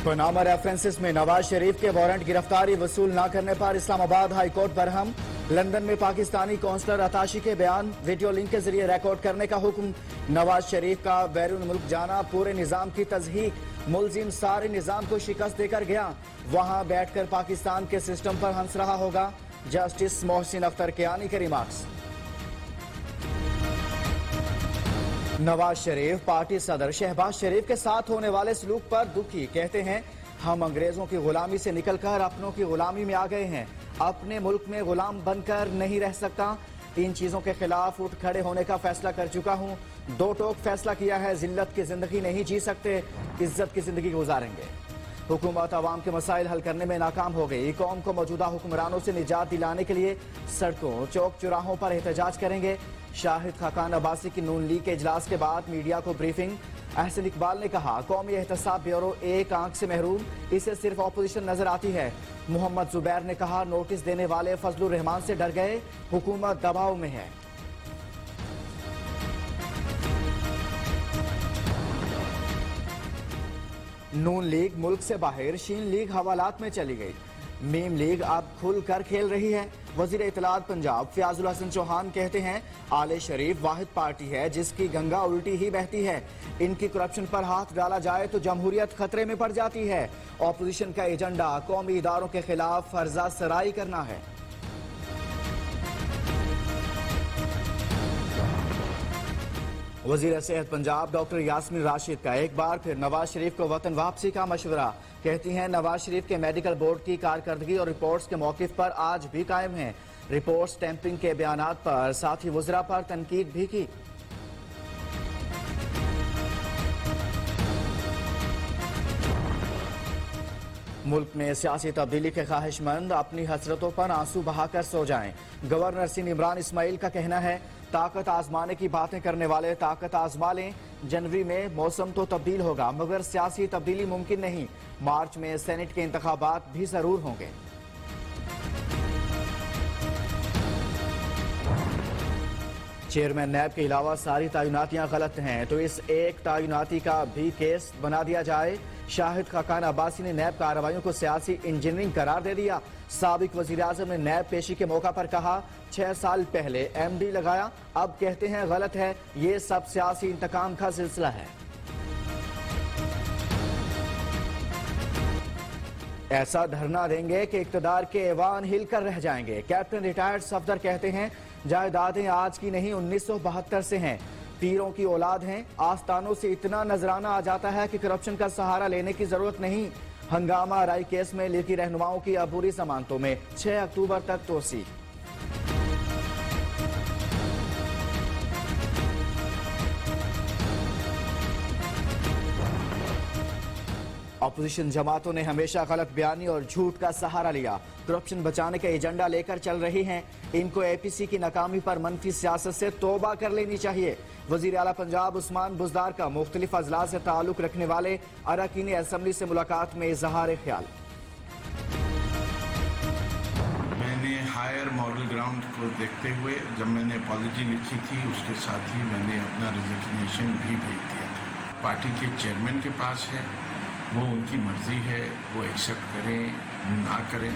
Panama references में नवाज शरीफ के warrant गिरफ्तारी वसूल न करने पर Islamabad high court Barham. London में पाकिस्तानी कौंसलर अताशी के बयान वीडियो लिंक के जरिए रिकॉर्ड करने का हुक्म। नवाज शरीफ का बैरून मुल्क जाना पूरे निजाम की तज़हीक। मुलजिम सारे निजाम को शिकस्त देकर गया, वहां बैठकर पाकिस्तान के सिस्टम पर हंस रहा होगा। जस्टिस मोहसिन अख्तर कियानी के रिमार्क्स। नवाज शरीफ पार्टी सदर शहबाज शरीफ के साथ होने वाले सलूक पर दुखी। कहते हैं हम अंग्रेजों की गुलामी से निकलकर अपनों की गुलामी में आ गए हैं, अपने मुल्क में गुलाम बनकर नहीं रह सकता। इन चीजों के खिलाफ उठ खड़े होने का फैसला कर चुका हूं। दो टोक फैसला किया है, जिल्लत की जिंदगी नहीं जी सकते, इज्जत की जिंदगी गुजारेंगे। हुकूमत आवाम के मसाइल हल करने में नाकाम हो गई। कौम को मौजूदा हुक्मरानों से निजात दिलाने के लिए सड़कों चौक चौराहों पर एहतजाज करेंगे। शाहिद खाकान अब्बासी की नून लीग के इजलास के बाद मीडिया को ब्रीफिंग। अहसन इकबाल ने कहा कौमी एहतसाब ब्यूरो एक आंख से महरूम, इसे सिर्फ अपोजिशन नजर आती है। मोहम्मद जुबैर ने कहा नोटिस देने वाले फजलुर रहमान से डर गए, हुकूमत दबाव में है। नून लीग मुल्क से बाहर, शीन लीग हवालात में चली गई। मीम लीग अब खुल कर खेल रही है। वजीर इत्तलात पंजाब फयाजुल हसन चौहान कहते हैं आले शरीफ वाहिद पार्टी है जिसकी गंगा उल्टी ही बहती है। इनकी करप्शन पर हाथ डाला जाए तो जमहूरियत खतरे में पड़ जाती है। ऑपोजिशन का एजेंडा कौमी इदारों के खिलाफ फर्जा सराई करना है। वजीर सेहत पंजाब डॉक्टर यास्मीन राशिद का एक बार फिर नवाज शरीफ को वतन वापसी का मशवरा। कहती हैं नवाज शरीफ के मेडिकल बोर्ड की कारकर्दगी और रिपोर्ट्स के मौकिफ पर आज भी कायम हैं। रिपोर्ट्स टैंपरिंग के बयानात पर साथी वज़रा पर तनकीद भी की। मुल्क में सियासी तब्दीली के ख्वाहिशमंद अपनी हसरतों पर आंसू बहाकर सो जाएं। गवर्नर सिंध इमरान इस्माइल का कहना है ताकत आजमाने की बातें करने वाले ताकत आजमा लें। जनवरी में मौसम तो तब्दील होगा मगर सियासी तब्दीली मुमकिन नहीं। मार्च में सेनेट के इंतखाबात भी जरूर होंगे। चेयरमैन नैब के अलावा सारी तैनातियां गलत हैं तो इस एक तैनाती का भी केस बना दिया जाए। शाहिद खाकान अब्बासी ने नैब कार्रवाइयों को सियासी इंजीनियरिंग करार दे दिया। साबिक वजीर आजम ने नैब पेशी के मौका पर कहा 6 साल पहले MD लगाया, अब कहते हैं गलत है। ये सब सियासी इंतकाम का सिलसिला है। ऐसा धरना देंगे कि इक्तदार के ऐवान हिल कर रह जाएंगे। कैप्टन रिटायर्ड सफदर कहते हैं जायदादें आज की नहीं 1972 से हैं। पीरों की औलाद हैं। आस्थानों से इतना नजराना आ जाता है कि करप्शन का सहारा लेने की जरूरत नहीं। हंगामा राय केस में लीगी रहनुमाओं की अबूरी जमानतों में 6 अक्टूबर तक तोसी। अपोजिशन जमातों ने हमेशा गलत बयानी और झूठ का सहारा लिया। करप्शन बचाने का एजेंडा लेकर चल रही हैं। इनको APC की नाकामी पर मनफी सियासत से तौबा कर लेनी चाहिए। वजीर आला पंजाब उस्मान बुजदार का मुख्तलिफ अजला से ताल्लुक रखने वाले अरकान असम्बली से मुलाकात में इजहार ख्याल। मैंने हायर मॉडल ग्राउंड को देखते हुए जब मैंने अपॉलजी लिखी थी उसके साथ ही मैंने अपना रिजिग्नेशन भी भेज दिया था। पार्टी के चेयरमैन के पास है, वो उनकी मर्जी है, वो एक्सेप्ट करें ना करें।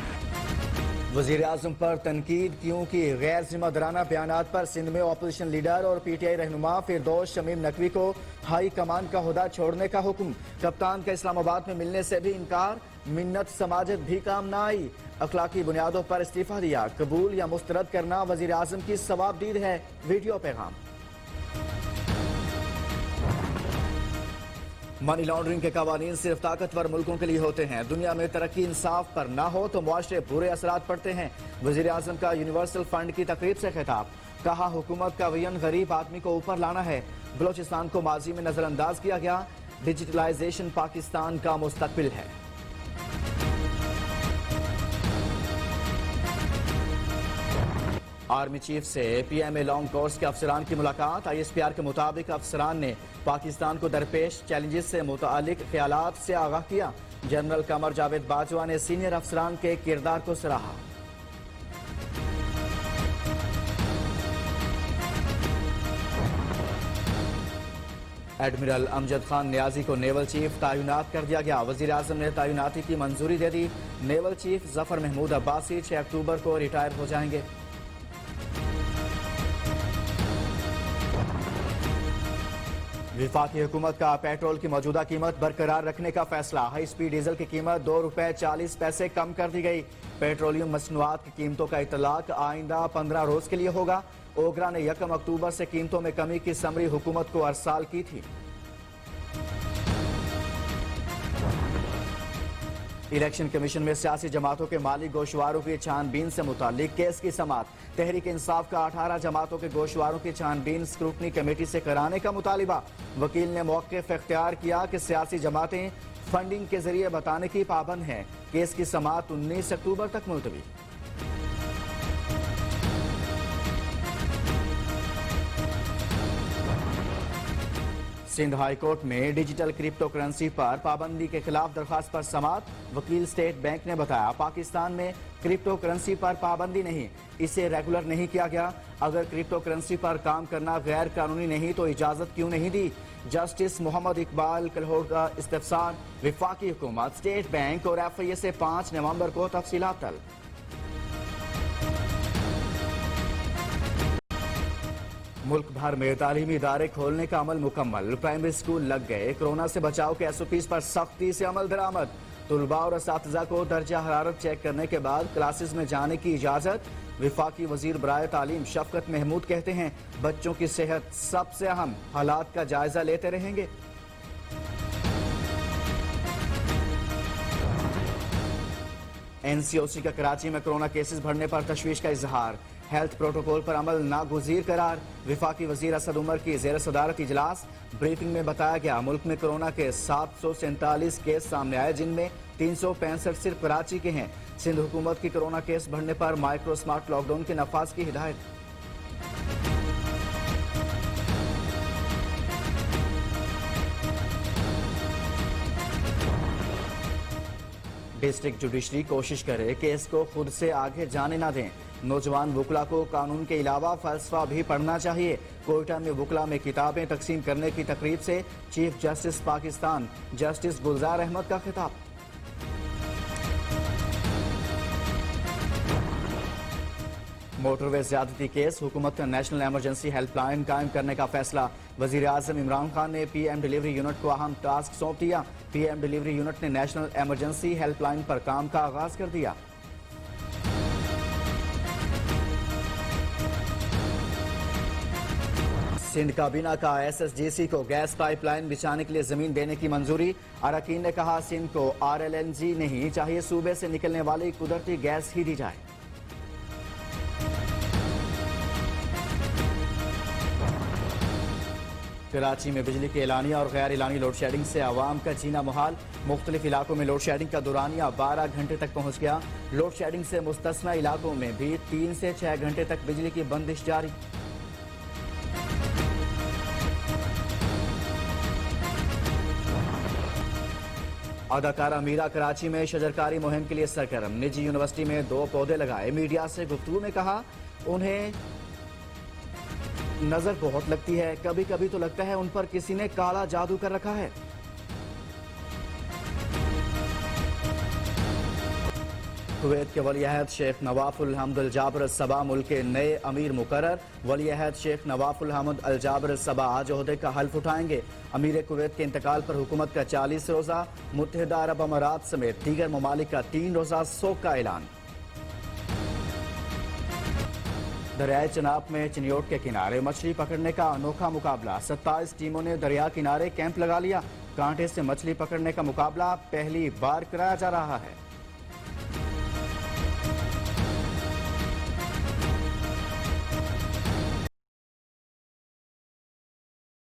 वजीर आजम पर तनकीद क्यों की? गैर जिम्मेदाराना बयानात पर सिंध में अपोजिशन लीडर और PTI रहनुमा फिरदौस शमीम नकवी को हाई कमान का ओहदा छोड़ने का हुक्म। कप्तान का इस्लामाबाद में मिलने से भी इनकार। मिन्नत समाजत भी काम न आई। अखलाकी बुनियादों पर इस्तीफा दिया। कबूल या मुस्तरद करना वजीर आजम की सवाबदीद है। वीडियो पैगाम। मनी लॉन्ड्रिंग के कवानीन सिर्फ ताकतवर मुल्कों के लिए होते हैं। दुनिया में तरक्की इंसाफ पर ना हो तो मुआशरे बुरे असरात पड़ते हैं। वजीर आजम का यूनिवर्सल फंड की तकरीब से खिताब। कहा हुकूमत का विजन गरीब आदमी को ऊपर लाना है। बलोचिस्तान को माजी में नजरअंदाज किया गया। डिजिटलाइजेशन पाकिस्तान का मुस्तकबिल है। आर्मी चीफ से PMA लॉन्ग कोर्स के अफसरान की मुलाकात। ISPR के मुताबिक अफसरान ने पाकिस्तान को दरपेश चैलेंजेस से मुतालिक ख्यालात से आगाह किया। जनरल कमर जावेद बाजवा ने सीनियर अफसरान के किरदार को सराहा। ایڈمرل امجد خان نیازی کو نیول چیف تعینات کر دیا گیا۔ وزیر اعظم نے تعیناتی کی منظوری دے دی۔ نیول چیف ظفر محمود عباسی 6 اکتوبر کو ریٹائر ہو جائیں گے۔ وفاقی حکومت کا پیٹرول کی موجودہ قیمت برقرار رکھنے کا فیصلہ۔ ہائی سپیڈ ڈیزل کی قیمت 2 روپے 40 پیسے کم کر دی گئی۔ پیٹرولیم مصنوعات کی قیمتوں کا اطلاق آئندہ 15 روز کے لیے ہوگا۔ اوگرا نے 1 اکتوبر سے قیمتوں میں کمی کی سمری حکومت کو ارسال کی تھی۔ الیکشن کمیشن میں سیاسی جماعتوں کے مالی گوشواروں کی چھان بین سے متعلق کیس کی سماعت۔ تحریک انصاف کا 18 جماعتوں کے گوشواروں کی چھان بین اسکروٹنی کمیٹی سے کرانے کا مطالبہ۔ وکیل نے موقف اختیار کیا کہ سیاسی جماعتیں فنڈنگ کے ذریعے بتانے کی پابند ہیں۔ کیس کی سماعت 19 اکتوبر تک ملتوی۔ سندھ ہائی کورٹ میں ڈیجیٹل کرپٹو کرنسی پر پابندی کے خلاف درخواست پر سماعت۔ وکیل اسٹیٹ بینک نے بتایا پاکستان میں کرپٹو کرنسی پر پابندی نہیں، اسے ریگولر نہیں کیا گیا۔ اگر کرپٹو کرنسی پر کام کرنا غیر قانونی نہیں تو اجازت کیوں نہیں دی؟ جسٹس محمد اقبال کلہوڑ کا استفسار۔ وفاقی حکومت، اسٹیٹ بینک اور FIA سے 5 نومبر کو تفصیلات طلب۔ ملک بھر میں تعلیمی ادارے کھولنے کا عمل مکمل۔ پرائمری اسکول لگ گئے۔ کورونا سے بچاؤ کے SOPs پر سختی سے عمل درآمد۔ طلباء اور اساتذہ کو درجہ حرارت چیک کرنے کے بعد کلاسز میں جانے کی اجازت۔ وفاقی وزیر برائے تعلیم شفقت محمود کہتے ہیں بچوں کی صحت سب سے اہم، حالات کا جائزہ لیتے رہیں گے۔ NCOC کا کراچی میں کورونا کیسز بڑھنے پر تشویش کا اظہار۔ ہیلتھ پروٹوکول پر عمل ناگزیر قرار۔ وفاقی وزیر اسد عمر کی زیر صدارت اجلاس۔ بریفنگ میں بتایا گیا ملک میں کورونا کے 747 کیس سامنے آئے، جن میں 365 صرف کراچی کے ہیں۔ سندھ حکومت کی کورونا کیس بڑھنے پر مائکرو سمارٹ لاک ڈاؤن کے نفاذ کی ہدایت۔ ڈسٹرکٹ جوڈیشری کوشش کرے کہ اس کو خود سے آگے جانے نہ دیں۔ نوجوان وکلا کو قانون کے علاوہ فلسفہ بھی پڑھنا چاہیے۔ کوئٹہ میں وکلا میں کتابیں تقسیم کرنے کی تقریب سے chief justice Pakistan justice Gulzar Ahmed کا خطاب۔ موٹر وے زیادتی کیس، حکومت کا نیشنل ایمرجنسی ہیلپ لائن قائم کرنے کا فیصلہ۔ وزیر اعظم عمران خان نے PM ڈیلیوری یونٹ کو اہم ٹاسک سونپ دیا۔ PM ڈیلیوری یونٹ نے نیشنل ایمرجنسی ہیلپ لائن پر کام کا آغاز کر دیا۔ سندھ کابینہ کا SSGC کو گیس پائپ لائن بچھانے کے لیے زمین دینے کی منظوری۔ اراکین نے کہا سندھ کو RLNG نہیں چاہیے، صوبے سے نکلنے والی قدرتی گیس ہی دی جائے۔ کراچی میں بجلی کے اعلانیہ اور غیر اعلانی لوڈ شیڈنگ سے عوام کا جینا محال۔ مختلف علاقوں میں لوڈ شیڈنگ کا دورانیہ 12 گھنٹے تک پہنچ گیا۔ لوڈ شیڈنگ سے مستثنی علاقوں میں بھی 3 سے 6 گھنٹے تک بجلی کی بندش جاری۔ اداکارہ میرا کراچی میں شجرکاری مہم کے لیے سرگرم۔ نجی یونیورسٹی میں 2 پودے لگائے۔ میڈیا سے گفتگو میں کہا انہیں نظر بہت لگتی ہے، کبھی کبھی تو لگتا ہے ان پر کسی نے کالا جادو کر رکھا ہے۔ کویت کے ولی عہد شیخ نواف الحمد الجابر الصبا ملک کے نئے امیر مقرر۔ ولی عہد شیخ نواف الحمد الجابر الصبا آج عہدے کا حلف اٹھائیں گے۔ امیر کویت کے انتقال پر حکومت کا 40 روزہ، متحدہ عرب امارات سمیت دیگر ممالک کا 3 روزہ سوگ کا اعلان۔ دریائے چناب میں چنیوٹ کے کنارے مچھلی پکڑنے کا انوکھا مقابلہ۔ 27 ٹیموں نے دریا کنارے کیمپ لگا لیا۔ کانٹے سے مچھلی پکڑنے کا مقابلہ پہلی بار کرایا جا رہا ہے۔